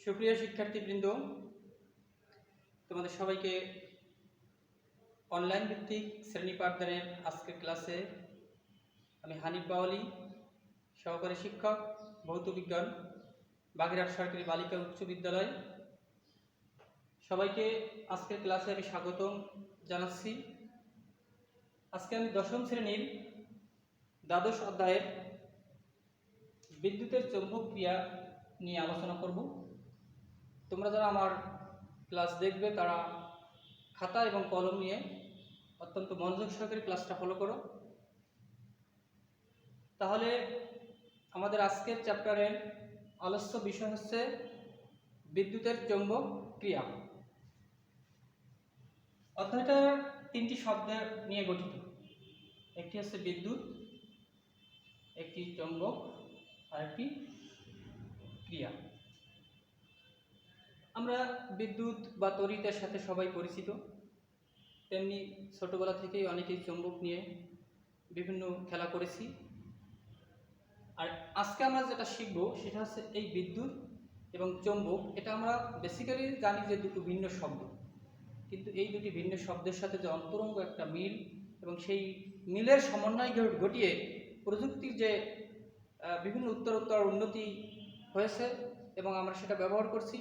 সুপ্রিয় শিক্ষার্থীবৃন্দ, তোমাদের সবাইকে অনলাইন ভিত্তিক শ্রেণী পাঠদানের আজকের ক্লাসে আমি হানিফ বাওয়ালি, সহকারী শিক্ষক ভৌত বিজ্ঞান, বাগেরহাট সরকারি বালিকা উচ্চ বিদ্যালয়। সবাইকে আজকের ক্লাসে আমি স্বাগতম জানাচ্ছি। আজকে আমি দশম শ্রেণীর দ্বাদশ অধ্যায়ের বিদ্যুতের চৌম্বক ক্রিয়া নিয়ে আলোচনা করব। তোমরা যারা আমার ক্লাস দেখবে তারা খাতা এবং কলম নিয়ে অত্যন্ত মনোযোগ সহকারে ক্লাসটা ফলো করো। তাহলে আমাদের আজকের চ্যাপ্টারের আলোচ্য বিষয় হচ্ছে বিদ্যুতের চৌম্বক ক্রিয়া। অধ্যায়টা তিনটি শব্দ নিয়ে গঠিত। একটি হচ্ছে বিদ্যুৎ, একটি চৌম্বক, আর একটি ক্রিয়া। আমরা বিদ্যুৎ বা তড়িতের সাথে সবাই পরিচিত, তেমনি ছোটবেলা থেকেই অনেকেই চৌম্বক নিয়ে বিভিন্ন খেলা করেছি। আর আজকে আমরা যেটা শিখব সেটা হচ্ছে এই বিদ্যুৎ এবং চৌম্বক। এটা আমরা বেসিক্যালি জানি যে দুটো ভিন্ন শব্দ, কিন্তু এই দুটি ভিন্ন শব্দের সাথে যে অন্তরঙ্গ একটা মিল এবং সেই মিলের সমন্বয় ঘটিয়ে প্রযুক্তির যে বিভিন্ন উত্তরোত্তর উন্নতি হয়েছে এবং আমরা সেটা ব্যবহার করছি,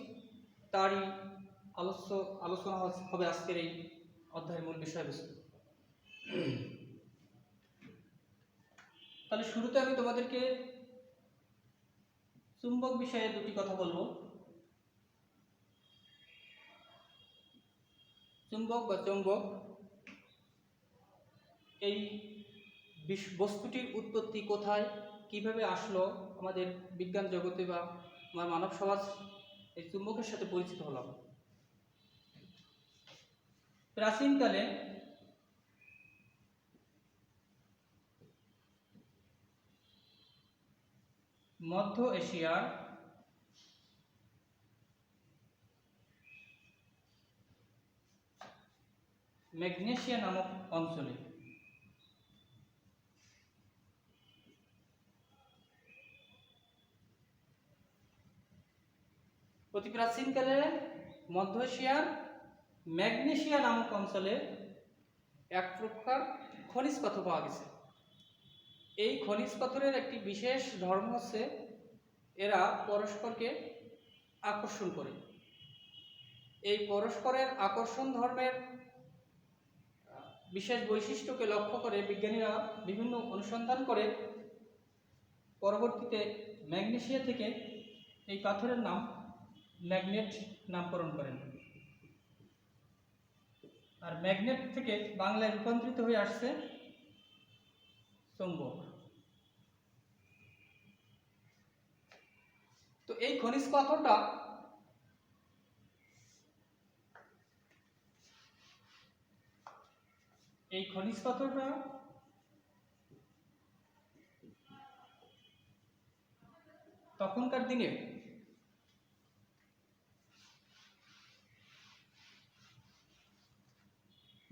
তারই আলোচনা হবে আজকের এই অধ্যায়ের মূল বিষয়বস্তু। তাহলে শুরুতে আমি তোমাদেরকে চুম্বক বিষয়ে দুটি কথা বলবো। চুম্বক বা চৌম্বক, এই বস্তুটির উৎপত্তি কোথায়, কিভাবে আসলো আমাদের বিজ্ঞান জগতে বা আমার মানব সমাজ এই চুম্বকের সাথে পরিচিত হলাম। প্রাচীনকালে মধ্য এশিয়ার ম্যাগনেসিয়া নামক অঞ্চলে অতি প্রাচীনকালে মধ্য এশিয়ার ম্যাগনেসিয়া নামক অঞ্চলে এক প্রকার খনিজ পাথর পাওয়া গেছে। এই খনিজ পাথরের একটি বিশেষ ধর্ম হচ্ছে এরা পরস্পরকে আকর্ষণ করে। এই পরস্পরের আকর্ষণ ধর্মের বিশেষ বৈশিষ্ট্যকে লক্ষ্য করে বিজ্ঞানীরা বিভিন্ন অনুসন্ধান করে পরবর্তীতে ম্যাগনেসিয়া থেকে এই পাথরের নাম ম্যাগনেট নামকরণ করেন। আর ম্যাগনেট থেকে বাংলায় রূপান্তরিত হয়ে আসছে চৌম্বক। তো এই খনিজ পাথরটা তখনকার দিনে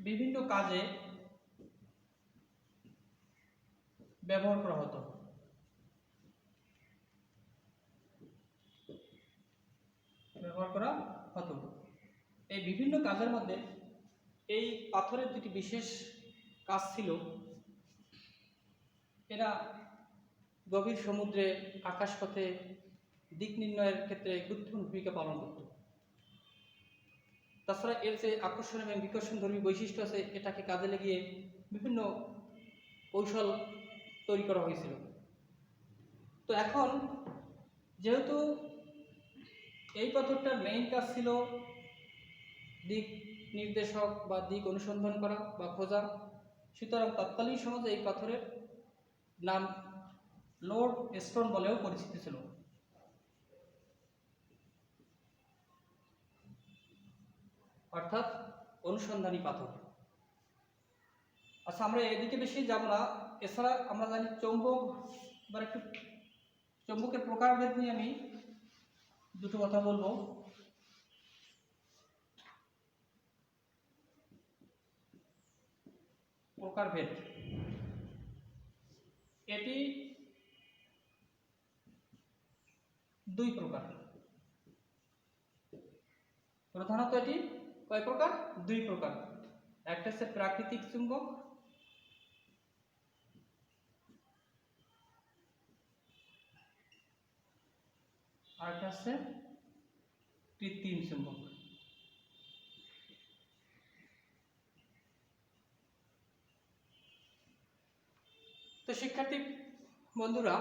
বিভিন্ন কাজে ব্যবহার করা হতো। এই বিভিন্ন কাজের মধ্যে এই পাথরের দুটি বিশেষ কাজ ছিল। এরা গভীর সমুদ্রে, আকাশপথে দিক নির্ণয়ের ক্ষেত্রে গুরুত্বপূর্ণ ভূমিকা পালন করত। তাছাড়া এর যে আকর্ষণ এবং বিকর্ষণধর্মী বৈশিষ্ট্য আছে, এটাকে কাজে লাগিয়ে বিভিন্ন কৌশল তৈরি করা হয়েছিল। তো এখন যেহেতু এই পাথরটার মেইন কাজ ছিল দিক নির্দেশক বা দিক অনুসন্ধান করা বা খোঁজা, সুতরাং তৎকালীন সমাজে এই পাথরের নাম লোড স্টোন বলেও পরিচিত ছিল। অর্থাৎ অনুসন্ধানী পাথর। আচ্ছা, আমরা এদিকে বেশি যাব না। এছাড়া আমরা জানি চৌম্বক বা একটু চৌম্বকের প্রকারভেদ নিয়ে আমি দুটো কথা বলবো। প্রকারভেদ, এটি দুই প্রকার। প্রধানত এটি কয় প্রকার? দুই প্রকার। একটা হচ্ছে প্রাকৃতিক চুম্বক, আর একটা হচ্ছে কৃত্রিম চুম্বক। তো শিক্ষার্থী বন্ধুরা,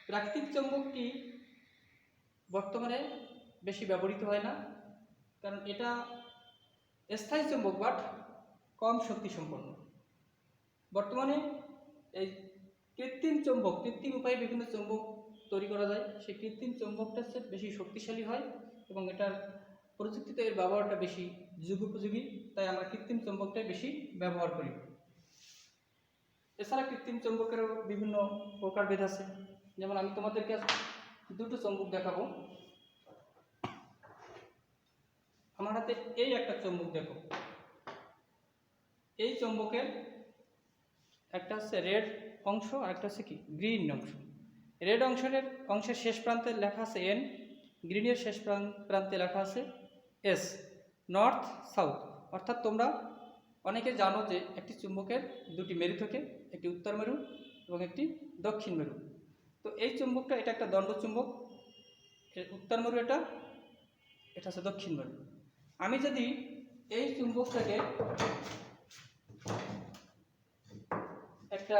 প্রাকৃতিক চুম্বকটি বর্তমানে বেশি ব্যবহৃত হয় না, কারণ এটা স্থায়ী চুম্বক বাট কম শক্তি সম্পন্ন। বর্তমানে এই কৃত্রিম চুম্বক, কৃত্রিম উপায়ে বিভিন্ন চুম্বক তৈরি করা যায়, সেই কৃত্রিম চুম্বকটা হচ্ছে বেশি শক্তিশালী হয় এবং এটার প্রযুক্তিতে এর ব্যবহারটা বেশি যুগোপযোগী, তাই আমরা কৃত্রিম চুম্বকটাই বেশি ব্যবহার করি। এছাড়া কৃত্রিম চুম্বকেরও বিভিন্ন প্রকারভেদ আছে, যেমন আমি তোমাদেরকে দুটো চুম্বক দেখাবো। আমার হাতে এই একটা চুম্বক দেখো, এই চুম্বকের একটা হচ্ছে রেড অংশ আর একটা হচ্ছে কি গ্রিন অংশ। রেড অংশের শেষ প্রান্তে লেখা আছে এন, গ্রিনের শেষ প্রান্তে লেখা আছে এস, নর্থ সাউথ। অর্থাৎ তোমরা অনেকে জানো যে একটি চুম্বকের দুটি মেরু থাকে, একটি উত্তর মেরু এবং একটি দক্ষিণ মেরু। তো এই চুম্বকটা, এটা একটা দণ্ড চুম্বক, উত্তর মেরু এটা হচ্ছে দক্ষিণ মেরু। আমি যদি এই চুম্বকটাকে একটা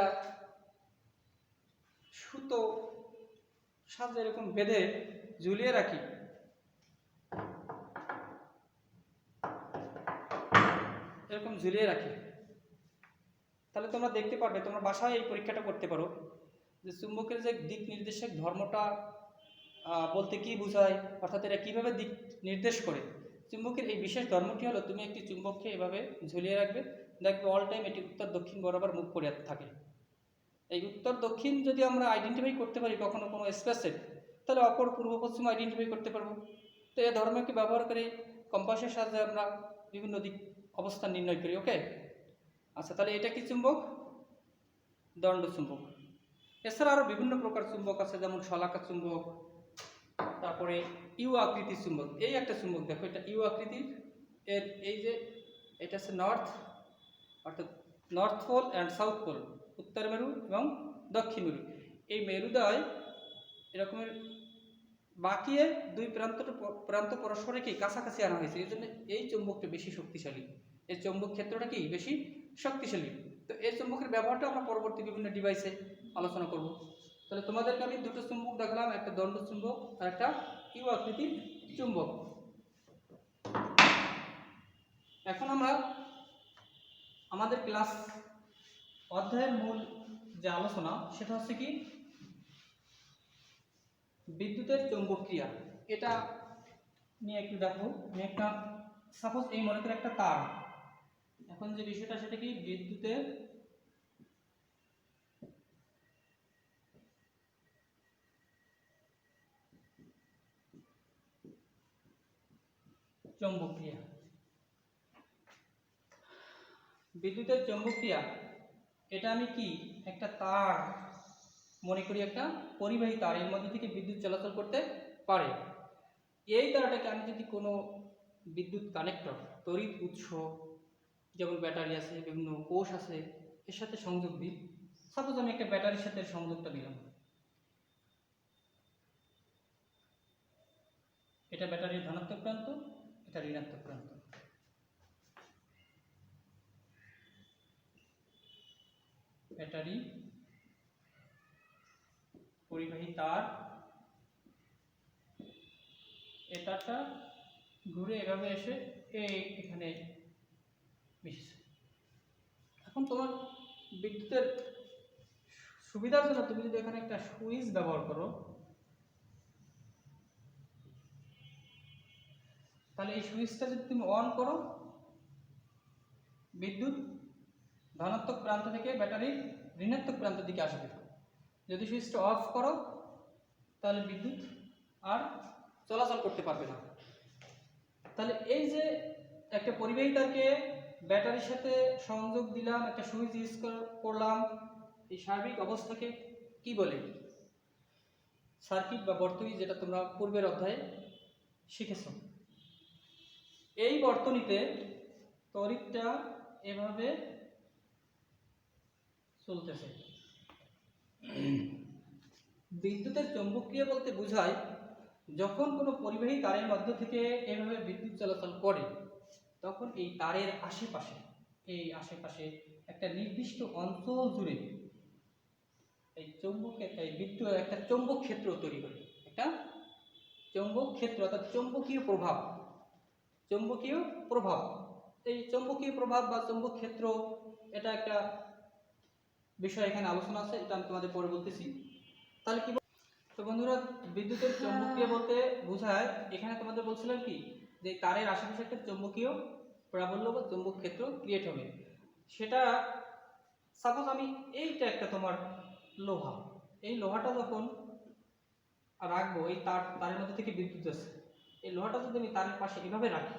সুতো সাথে এরকম বেঁধে ঝুলিয়ে রাখি, এরকম ঝুলিয়ে রাখি, তাহলে তোমরা দেখতে পারবে, তোমরা বাসায় এই পরীক্ষাটা করতে পারো যে চুম্বকের যে দিক নির্দেশক ধর্মটা বলতে কি বোঝায়, অর্থাৎ এটা কীভাবে দিক নির্দেশ করে। চুম্বকের এই বিশেষ ধর্মটি হলো, তুমি একটি চুম্বককে এভাবে ঝুলিয়ে রাখবে, দেখবে অল টাইম এটি উত্তর দক্ষিণ বরাবর মুখ করে থাকে। এই উত্তর দক্ষিণ যদি আমরা আইডেন্টিফাই করতে পারি কখনো কোনো স্পেসে, তাহলে অপর পূর্ব পশ্চিম আইডেন্টিফাই করতে পারবো। তো এই ধর্মকে ব্যবহার করে কম্পাসের সাহায্যে আমরা বিভিন্ন দিক অবস্থান নির্ণয় করি। ওকে, আচ্ছা, তাহলে এটা কি চুম্বক? দণ্ড চুম্বক। এছাড়া আরও বিভিন্ন প্রকার চুম্বক আছে, যেমন শলাকা চুম্বক, তারপরে ইউ আকৃতির চুম্বক। এই একটা চুম্বক দেখো, এটা ইউ আকৃতির, এর এই যে এটা হচ্ছে নর্থ, অর্থাৎ north pole and south pole, উত্তর মেরু এবং দক্ষিণ মেরু। এই মেরুদয় এরকমের বাঁকিয়ে দুই প্রান্ত পরস্পরে কি কাছাকাছি আনা হয়েছে, এই জন্য এই চুম্বকটা বেশি শক্তিশালী, এই চুম্বক ক্ষেত্রটা কি বেশি শক্তিশালী। তো এই চুম্বকের ব্যবহারটা আমরা পরবর্তী বিভিন্ন ডিভাইসে আলোচনা করব। তাহলে তোমাদেরকে আমি দুটো চুম্বক দেখালাম, একটা দণ্ড চুম্বক আর একটা ইউ আকৃতির চুম্বক। এখন আমরা আমাদের ক্লাস অধ্যায়ের মূল যে আলোচনা, সেটা হচ্ছে কি বিদ্যুতের চৌম্বক ক্রিয়া। এটা নিয়ে একটু দেখো। আমি একটা সাপোজ এই মনে করে একটা তার, এখন যে বিষয়টা সেটা কি বিদ্যুতের চৌম্বক ক্রিয়া। বিদ্যুতের চৌম্বক ক্রিয়া, এটা আমি কি একটা তার মনে করি, একটা পরিবাহী তার, এর মধ্যে থেকে বিদ্যুৎ চলাচল করতে পারে। এই তারটাকে আমি যদি কোনো বিদ্যুৎ কানেক্টর, তড়িৎ উৎস যেমন ব্যাটারি আছে, বিভিন্ন কোষ আছে, এর সাথে সংযোগ দিই। সাপোজ আমি একটা ব্যাটারির সাথে সংযোগটা দিলাম, এটা ব্যাটারির ধনাত্মক প্রান্ত, এটা ঋণাত্মক প্রান্ত। ব্যাটারি, পরিবাহী তার, এই তারটা ঘুরে এভাবে এসে এখানে মিশেছে। এখন তোমার বিদ্যুতের সুবিধার জন্য তুমি যদি এখানে একটা সুইচ ব্যবহার করো, তাহলে এই সুইচটা যদি তুমি অন করো, বিদ্যুৎ ধনাত্মক প্রান্ত থেকে ব্যাটারির ঋণাত্মক প্রান্তের দিকে আসবে। যদি সুইচটা অফ করো, তাহলে বিদ্যুৎ আর চলাচল করতে পারবে না। তাহলে এই যে একটা পরিবাহী তারকে ব্যাটারির সাথে সংযোগ দিলাম, একটা সুইচ ইউজ করলাম, এই সার্বিক অবস্থাকে কি বলে? সার্কিট বা বর্তনী, যেটা তোমরা পূর্বের অধ্যায়ে শিখেছ। এই বর্তনীতে তড়িৎটা এভাবে চলতেছে। বিদ্যুতের চৌম্বকীয় বলতে বোঝায় যখন কোনো পরিবাহী তারের মধ্য থেকে এভাবে বিদ্যুৎ চলাচল করে তখন এই তারের আশেপাশে একটা নির্দিষ্ট অঞ্চল জুড়ে এই বিদ্যুৎ একটা চৌম্বক ক্ষেত্র তৈরি করে, একটা চৌম্বক ক্ষেত্র অর্থাৎ চৌম্বকীয় প্রভাব। এই চৌম্বকীয় প্রভাব বা চৌম্বক ক্ষেত্র এটা একটা বিষয় এখানে আলোচনা আছে, এটা আমি তোমাদের পরে বলতেছি। তাহলে কি তো বন্ধুরা, বিদ্যুতের চৌম্বকীয় বলতে বোঝায় এখানে তোমাদের বলছিলাম কি যে তারের আশেপাশে একটা চৌম্বকীয় প্রাবল্য বা চৌম্বক ক্ষেত্র ক্রিয়েট হবে। সেটা সাপোজ আমি এইটা একটা তোমার লোহা, এই লোহাটা যখন রাখবো, এই তারের মধ্যে থেকে বিদ্যুৎ আছে, এই লোহাটা যদি আমি তারের পাশে এভাবে রাখি,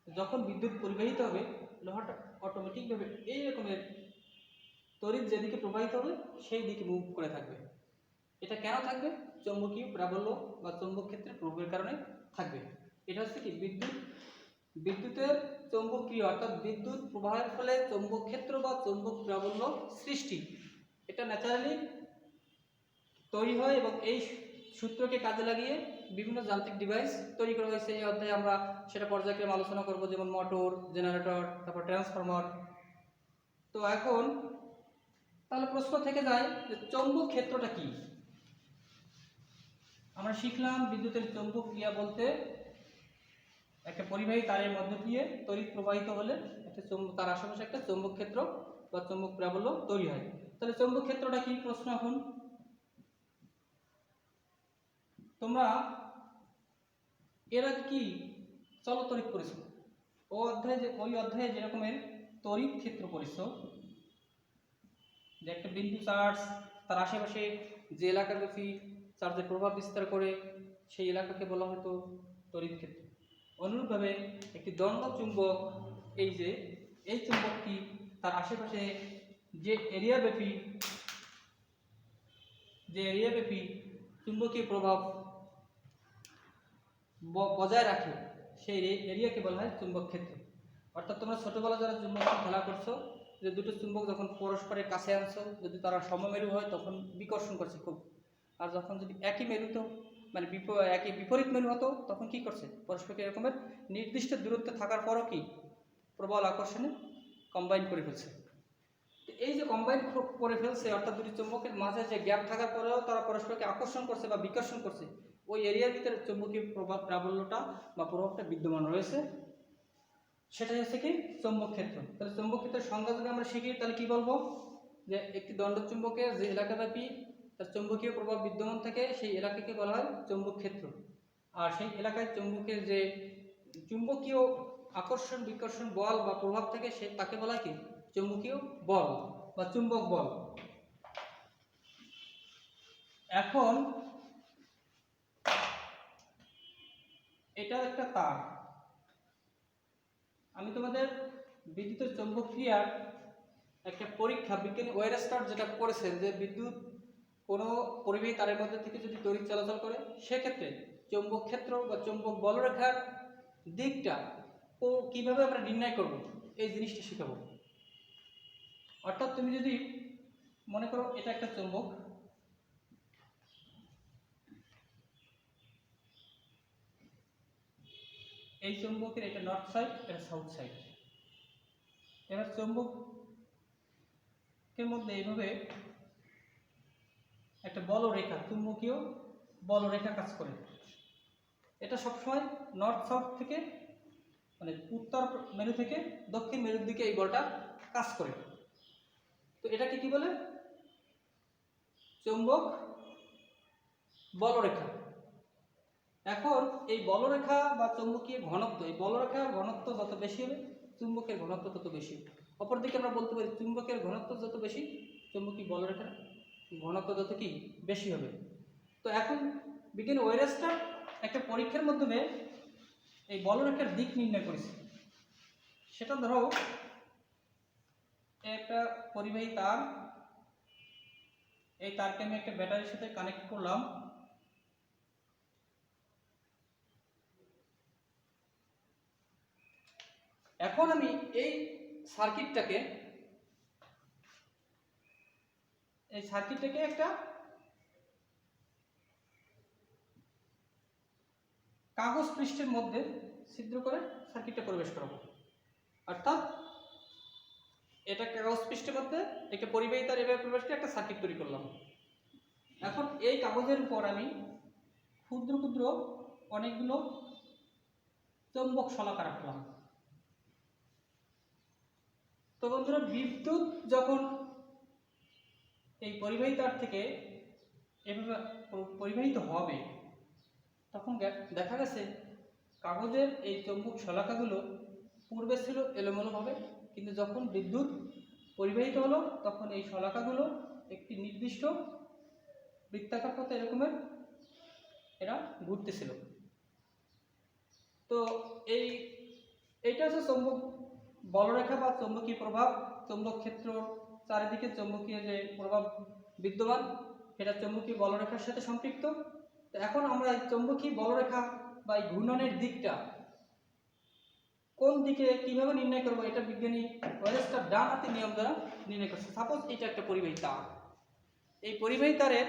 যখন বিদ্যুৎ পরিবাহিত হবে লোহাটা অটোমেটিকভাবে এই রকমের তড়িৎ যেদিকে প্রবাহিত হবে সেই দিকে মুভ করে থাকবে। এটা কেন থাকবে? চৌম্বকীয় প্রাবল্য বা চৌম্বক ক্ষেত্রের প্রভাবের কারণে থাকবে। এটা হচ্ছে কি বিদ্যুতের চৌম্বকীয় অর্থাৎ বিদ্যুৎ প্রবাহের ফলে চৌম্বক ক্ষেত্র বা চৌম্বক প্রাবল্য সৃষ্টি, এটা ন্যাচারালি তৈরি হয় এবং এই সূত্রকে কাজে লাগিয়ে বিভিন্ন যান্ত্রিক ডিভাইস তৈরি করা হয়েছে। এই অধ্যায়ে আমরা সেটা পর্যায়ক্রমে আলোচনা করব, যেমন মোটর, জেনারেটর, তারপর ট্রান্সফরমার। তো এখন তাহলে প্রশ্ন থেকে যায় যে চৌম্বক ক্ষেত্রটা কি? আমরা শিখলাম বিদ্যুতের চৌম্বক ক্রিয়া বলতে একটা পরিবাহী তারের মধ্য দিয়ে তড়িৎ প্রবাহিত হলে একটা তার আশেপাশে একটা চৌম্বক ক্ষেত্র বা চৌম্বক প্রাবল্য তৈরি হয়। তাহলে চৌম্বক ক্ষেত্রটা কি? প্রশ্ন এখন তোমরা এর আগে কি চলতড়িৎ পড়েছো? ওই অধ্যায়ে যেরকমের তড়িৎ ক্ষেত্র পড়েছো, যে একটা বিন্দু চার্জ তার আশেপাশে যে এলাকাব্যাপী চার্জের প্রভাব বিস্তার করে সেই এলাকাকে বলা হতো তড়িৎ ক্ষেত্র। অনুরূপভাবে একটি দণ্ড চুম্বক, এই চুম্বকটি তার আশেপাশে যে এরিয়াব্যাপী চুম্বকীয় প্রভাব বজায় রাখে সেই এরিয়াকে বলা হয় চুম্বক ক্ষেত্র। অর্থাৎ তোমরা ছোটবেলা যারা চুম্বক খেলা করছো, যে দুটো চুম্বক যখন পরস্পরের কাছে আনছো, যদি তারা সমমেরু হয় তখন বিকর্ষণ করছে খুব, আর যখন যদি একই মেরুতে মানে একই বিপরীত মেরু হতো তখন কি করছে, পরস্পরকে এরকমের নির্দিষ্ট দূরত্বে থাকার পরও কি প্রবল আকর্ষণে কম্বাইন করে ফেলছে। এই যে কম্বাইন করে ফেলছে অর্থাৎ দুটি চুম্বকের মাঝে যে গ্যাপ থাকার পরেও তারা পরস্পরকে আকর্ষণ করছে বা বিকর্ষণ করছে, ওই এরিয়ার ভিতরে চুম্বকীয় প্রাবল্যটা বা প্রভাবটা বিদ্যমান রয়েছে, সেটাই হচ্ছে কি চৌম্বক ক্ষেত্র। তাহলে চৌম্বক ক্ষেত্রের সংজ্ঞা যদি আমরা শিখি তাহলে কি বলবো, যে একটি দণ্ড চুম্বকের যে এলাকাব্যাপী তার চৌম্বকীয় প্রভাব বিদ্যমান থাকে সেই এলাকাকে বলা হয় চৌম্বক ক্ষেত্র। আর সেই এলাকায় চৌম্বকের যে চুম্বকীয় আকর্ষণ বিকর্ষণ বল বা প্রভাব থাকে তাকে বলা হয় কি চৌম্বকীয় বল বা চুম্বক বল। এখন এটা একটা তার, আমি তোমাদের বিদ্যুতের চৌম্বক ক্রিয়ার একটা পরীক্ষা বিজ্ঞানী ওয়েরস্টার যেটা করেছেন, যে বিদ্যুৎ কোনো পরিবাহী তারের মধ্যে থেকে যদি তড়িৎ চলাচল করে সেক্ষেত্রে চৌম্বক ক্ষেত্র বা চৌম্বক বলরেখার দিকটা কিভাবে আমরা নির্ণয় করব এই জিনিসটা শিখাবো। অর্থাৎ তুমি যদি মনে করো এটা একটা চৌম্বক, এই চৌম্বকের এটা নর্থ সাইড, এটা সাউথ সাইড। এবার চৌম্বকের মধ্যে এইভাবে একটা বলরেখা, চুম্বকীয় বলরেখা কাজ করে। এটা সবসময় নর্থ সাউথ থেকে মানে উত্তর মেরু থেকে দক্ষিণ মেরুর দিকে এই বলটা কাজ করে। তো এটাকে কি বলে? চৌম্বক বলরেখা। এখন এই বলরেখা বা চৌম্বকীয় ঘনত্ব, এই বলরেখার ঘনত্ব যত বেশি হবে চুম্বকের ঘনত্ব তত বেশি। অপরদিকে আমরা বলতে পারি চুম্বকের ঘনত্ব যত বেশি চৌম্বকীয় বলরেখার ঘনত্ব তত কি বেশি হবে। তো এখন বিজ্ঞানী ওয়েরস্টার একটা পরীক্ষার মাধ্যমে এই বলরেখার দিক নির্ণয় করেছে। সেটা ধরো একটা পরিবাহী তার, এই তারকে আমি একটা ব্যাটারির সাথে কানেক্ট করলাম। তো এখন আমি এই সার্কিটটাকে একটা কাগজ পৃষ্ঠের মধ্যে ছিদ্র করে সার্কিটটা প্রবেশ করাবো। অর্থাৎ এটা কাগজ পৃষ্ঠের মধ্যে একটা পরিবাহী তার এভাবে প্রবেশ করে একটা সার্কিট তৈরি করলাম। এখন এই কাগজের উপর আমি ক্ষুদ্র ক্ষুদ্র অনেকগুলো চৌম্বক শলাকা রাখলাম। তো বন্ধুরা, বিদ্যুৎ যখন এই পরিবাহী তার থেকে এভাবে পরিবাহিত হবে, তখন দেখা গেছে কাগজের এই চৌম্বক শলাকাগুলো পূর্বে ছিল এলোমেলোভাবে, কিন্তু যখন বিদ্যুৎ পরিবাহিত হলো তখন এই শলাকাগুলো একটি নির্দিষ্ট বৃত্তাকার পথে এরকমের এরা ঘুরতেছিল। তো এইটা হচ্ছে চৌম্বক বলরেখা বা চৌম্বকীয় প্রভাব। চৌম্বক ক্ষেত্র চারিদিকে চৌম্বকীয় যে প্রভাব বিদ্যমান, এটা চৌম্বকীয় বলরেখার সাথে সম্পৃক্ত। তো এখন আমরা এই চৌম্বকীয় বলরেখা বা এই ঘূর্ণনের দিকটা কোন দিকে কিভাবে নির্ণয় করব, এটা বিজ্ঞানী ওয়েলস্টার ডান হাতি নিয়ম দ্বারা নির্ণয় করছে। সাপোজ এটা একটা পরিবাহী তার, এই পরিবাহী তারের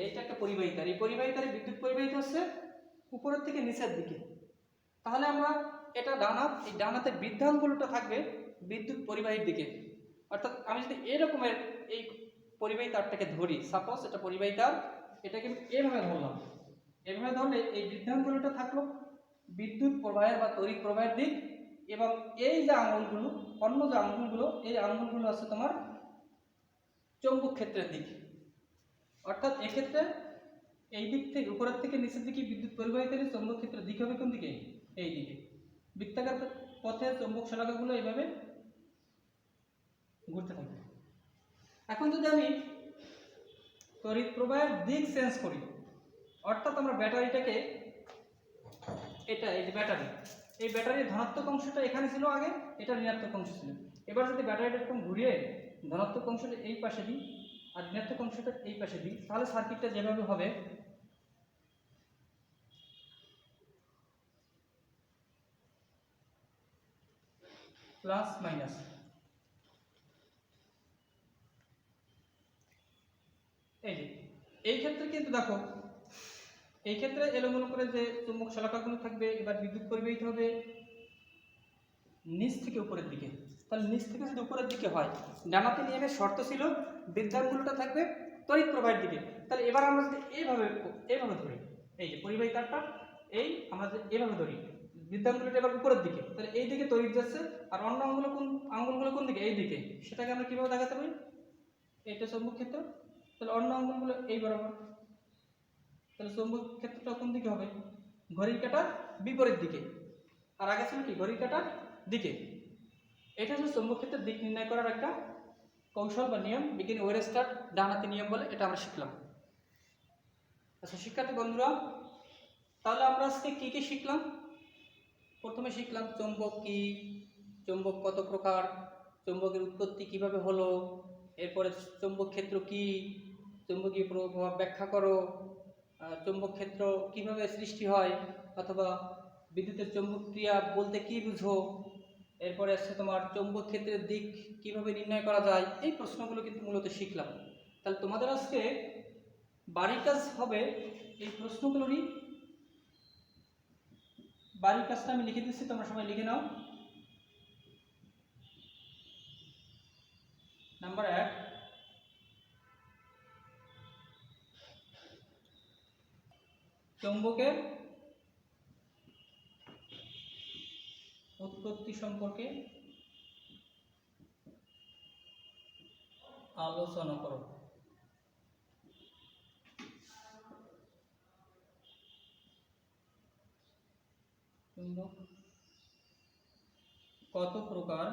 এটা একটা পরিবাহী তার, এই পরিবাহী তারে বিদ্যুৎ পরিবাহিত হচ্ছে উপরের থেকে নিচের দিকে। তাহলে আমরা এটা ডান হাত, এই ডান হাতের বৃদ্ধাঙ্গুলটা থাকবে বিদ্যুৎ পরিবাহীর দিকে। অর্থাৎ আমি যদি এরকমের এই পরিবাহী তারটাকে ধরি, সাপোজ এটা পরিবাহী তার, এটাকে এভাবে ধরলাম, এভাবে ধরলে এই বৃদ্ধাঙ্গুলটা থাকলো বিদ্যুৎ প্রবাহের বা তড়িৎ প্রবাহের দিক, এবং এই যে আঙুলগুলো, অন্য যে আঙুলগুলো, এই আঙুলগুলো আছে তোমার চৌম্বক ক্ষেত্রের দিক। অর্থাৎ এক্ষেত্রে এই দিক থেকে উপরের থেকে নিচের দিকে বিদ্যুৎ পরিবাহিত হলে চৌম্বক ক্ষেত্রের দিক হবে কোন দিকে? এই দিকে। বৃত্তাকার পথে চৌম্বক শলাকাগুলো এইভাবে ঘুরতে থাকবে। এখন যদি আমি তড়িৎ প্রবাহের দিক চেঞ্জ করি, অর্থাৎ আমরা ব্যাটারিটাকে, এটা এই যে ব্যাটারি, এই ব্যাটারির ধনাত্মক অংশটা এখানে ছিল আগে, এটা ঋণাত্মক অংশ ছিল। এবার যদি ব্যাটারিটা এরকম ঘুরিয়ে ধনাত্মক অংশটা এই পাশে দিই আর ঋণাত্মক অংশটা এই পাশে দিই, তাহলে সার্কিটটা যেভাবে হবে প্লাস মাইনাস, এই ক্ষেত্রে কিন্তু দেখো, এই ক্ষেত্রে এলোমেলো করে যে চুম্বক শলাকাগুলো থাকবে, এবার বিদ্যুৎ পরিবাহিত হবে নিচ থেকে উপরের দিকে। তাহলে নিচ থেকে যদি উপরের দিকে হয়, ডানাতে নিয়মের শর্ত ছিল বৃদ্ধাঙ্গুলটা থাকবে তড়িৎ প্রবাহের দিকে। তাহলে এবার আমরা যদি এইভাবে ধরি, এই যে পরিবাহী তারটা, এই আমরা যদি এভাবে ধরি, বৃদ্ধাঙ্গুলটা এবার উপরের দিকে, তাহলে এই দিকে তড়িৎ যাচ্ছে, আর অন্য আঙ্গুলগুলো কোন দিকে? এই দিকে। সেটাকে আমরা কিভাবে দেখাতে পারি? এইটা চৌম্বক ক্ষেত্র, তাহলে অন্য আঙ্গুলগুলো এই বরাবর, তাহলে চৌম্বক ক্ষেত্রটা কোন দিকে হবে? ঘড়ির কাঁটার বিপরীত দিকে। আর আগে ছিল কি? ঘড়ির কাঁটার দিকে। এটা হচ্ছে চৌম্বক ক্ষেত্রের দিক নির্ণয় করার একটা কৌশল বা নিয়ম, বিজ্ঞানী ওয়েলস্টার ডান হাতি নিয়ম বলে, এটা আমরা শিখলাম। আচ্ছা শিক্ষার্থী বন্ধুরা, তাহলে আমরা আজকে কি কি শিখলাম? প্রথমে শিখলাম চৌম্বক কি, চৌম্বক কত প্রকার, চৌম্বকের উৎপত্তি কিভাবে হলো, এরপরে চৌম্বক ক্ষেত্র কি, চৌম্বকীয় প্রভাব ব্যাখ্যা করো, চৌম্বক ক্ষেত্র কিভাবে সৃষ্টি হয়, অথবা বিদ্যুতের চৌম্বক ক্রিয়া বলতে কি বুঝো, এরপরে আসছে তোমার চৌম্বক ক্ষেত্রের দিক কিভাবে নির্ণয় করা যায়। এই প্রশ্নগুলো কিন্তু মূলত শিখলাম। তাহলে তোমাদের আজকে বাড়ির কাজ হবে এই প্রশ্নগুলোরই। বাড়ির কাজটা আমি লিখে দিচ্ছি, তোমরা সবাই লিখে নাও। নাম্বার 1, চৌম্বকের উৎপত্তি সম্পর্কে আলোচনা করো। চৌম্বক কত প্রকার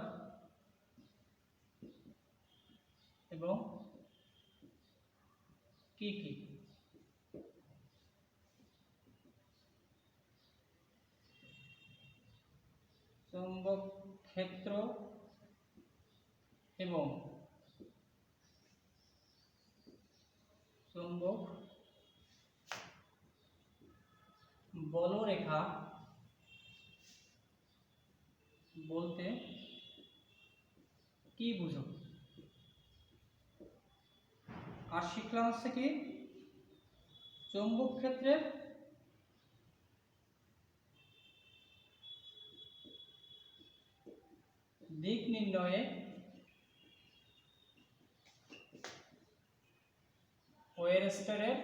এবং কি কি? চৌম্বক ক্ষেত্র এবং চৌম্বক বলরেখা বলতে কি বুঝো? আর শিখলাম হচ্ছে কি চৌম্বক ক্ষেত্রের দিক নির্ণয়ে ওয়েরস্টারের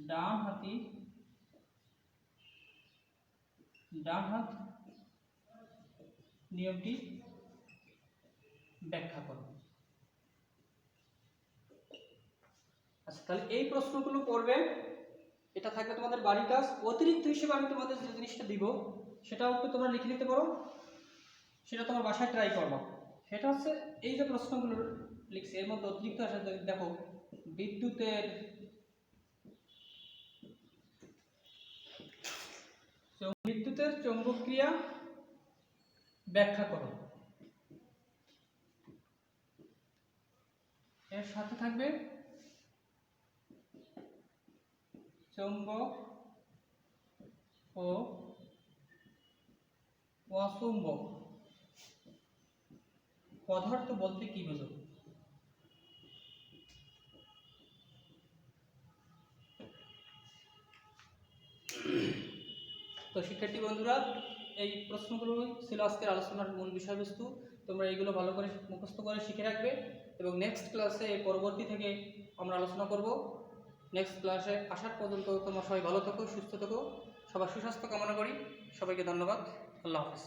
ডান হাত নিয়মটি ব্যাখ্যা করো। আচ্ছা, তাহলে এই প্রশ্নগুলো করবে, এটা থাকবে তোমাদের বাড়ির কাজ। অতিরিক্ত হিসেবে আমি তোমাদের যে জিনিসটা দিব সেটাও একটু তোমরা লিখে নিতে পারো, সেটা তোমার বাসায় ট্রাই করবা। সেটা হচ্ছে এই যে প্রশ্নগুলো লিখছি এর মধ্যে অতিরিক্ত আসে, দেখো বিদ্যুতের চৌম্বক ক্রিয়া ব্যাখ্যা করো। এর সাথে থাকবে চৌম্বক ও অচুম্বক পদার্থ বলতে কি বোঝো? তো শিক্ষার্থী বন্ধুরা, এই প্রশ্নগুলো ছিল আজকের আলোচনার মূল বিষয়বস্তু। তোমরা এগুলো ভালো করে মুখস্থ করে শিখে রাখবে এবং নেক্সট ক্লাসে পরবর্তী থেকে আমরা আলোচনা করব। নেক্সট ক্লাসে আসার পর্যন্ত তোমরা সবাই ভালো থাকো, সুস্থ থাকো, সবার সুস্বাস্থ্য কামনা করি। সবাইকে ধন্যবাদ। আল্লাহ হাফেজ।